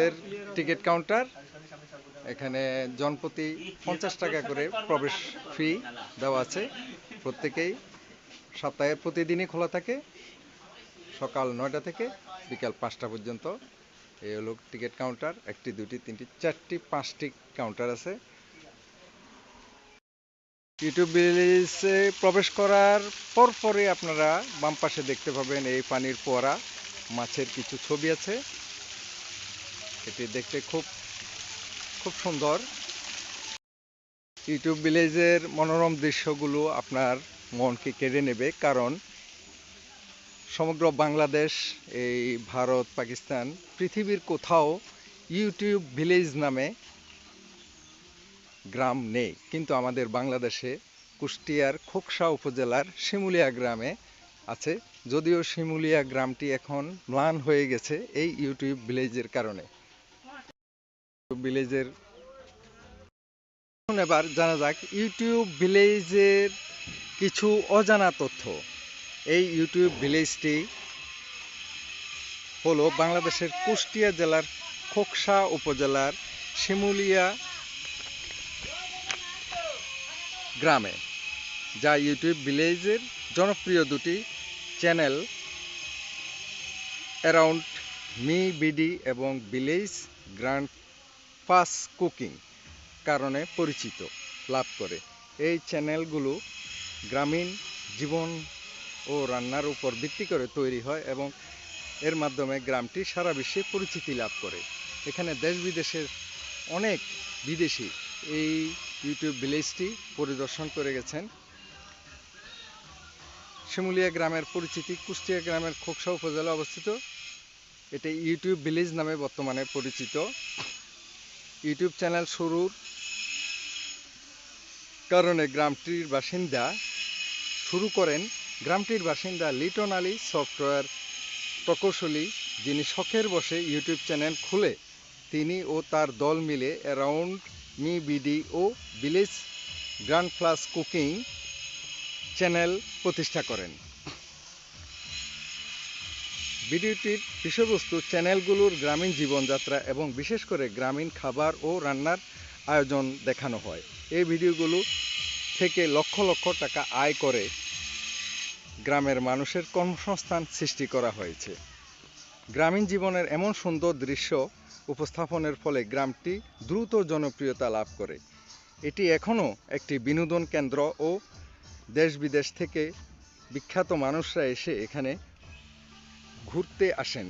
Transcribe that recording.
এর ticket counter. এখানে জনপ্রতি 50 টাকা করে প্রবেশ ফি দেওয়া আছে। প্রত্যেকেই সপ্তাহের প্রতিদিনই খোলা থাকে, সকাল 9টা থেকে বিকাল 5টা পর্যন্ত। এই হলো টিকিট কাউন্টার। 1টি 2টি 3টি 4টি 5টি কাউন্টার আছে। ইউটিউব ভিলেজে প্রবেশ করার পরপরই আপনারা বাম পাশে দেখতে পাবেন এই পানির ফোয়ারা, মাছের কিছু ছবি আছে। এটি দেখতে খুব সুন্দর। ইউটিউব ভিলেজের মনোরম দৃশ্যগুলো আপনার মনকে কেড়ে নেবে, কারণ সমগ্র বাংলাদেশ, এই ভারত, পাকিস্তান, পৃথিবীর কোথাও ইউটিউব ভিলেজ নামে গ্রাম নেই, কিন্তু আমাদের বাংলাদেশে কুষ্টিয়ার খোকসা উপজেলার শিমুলিয়া গ্রামে আছে। যদিও শিমুলিয়া গ্রামটি এখন ম্লান হয়ে গেছে এই ইউটিউব ভিলেজের কারণে। ভিলেজের এবার জানা যাক ইউটিউব ভিলেজের কিছু অজানা তথ্য। এই ইউটিউব ভিলেজটি হলো বাংলাদেশের কুষ্টিয়া জেলার খোকসা উপজেলার শিমুলিয়া গ্রামে, যা ইউটিউব ভিলেজের জনপ্রিয় দুটি চ্যানেল অ্যারাউন্ড মি বিডি এবং ভিলেজ গ্র্যান্ডপাস কুকিং কারণে পরিচিত লাভ করে। এই চ্যানেলগুলো গ্রামীণ জীবন ও রান্নার উপর ভিত্তি করে তৈরি হয় এবং এর মাধ্যমে গ্রামটি সারা বিশ্বে পরিচিতি লাভ করে। এখানে দেশ বিদেশের অনেক বিদেশি এই ইউটিউব ভিলেজটি পরিদর্শন করে গেছেন। শিমুলিয়া গ্রামের পরিচিতি কুষ্টিয়া গ্রামের খোকসা উপজেলা অবস্থিত। এটি ইউটিউব ভিলেজ নামে বর্তমানে পরিচিত। ইউটিউব চ্যানেল শুরুর কারণে গ্রামটির বাসিন্দা লিটন আলী সফটওয়্যার প্রকৌশলী, যিনি শখের বসে ইউটিউব চ্যানেল খুলে তিনি ও তার দল মিলে অ্যারাউন্ড মি বিডি ও ভিলেজ গ্র্যান্ডপাস কুকিং চ্যানেল প্রতিষ্ঠা করেন। ভিডিওটির বিষয়বস্তু চ্যানেলগুলোর গ্রামীণ জীবনযাত্রা এবং বিশেষ করে গ্রামীণ খাবার ও রান্নার আয়োজন দেখানো হয়। এই ভিডিওগুলো থেকে লক্ষ লক্ষ টাকা আয় করে গ্রামের মানুষের কর্মসংস্থান সৃষ্টি করা হয়েছে। গ্রামীণ জীবনের এমন সুন্দর দৃশ্য উপস্থাপনের ফলে গ্রামটি দ্রুত জনপ্রিয়তা লাভ করে। এটি এখনও একটি বিনোদন কেন্দ্র ও দেশ বিদেশ থেকে বিখ্যাত মানুষরা এসে এখানে ঘুরতে আসেন।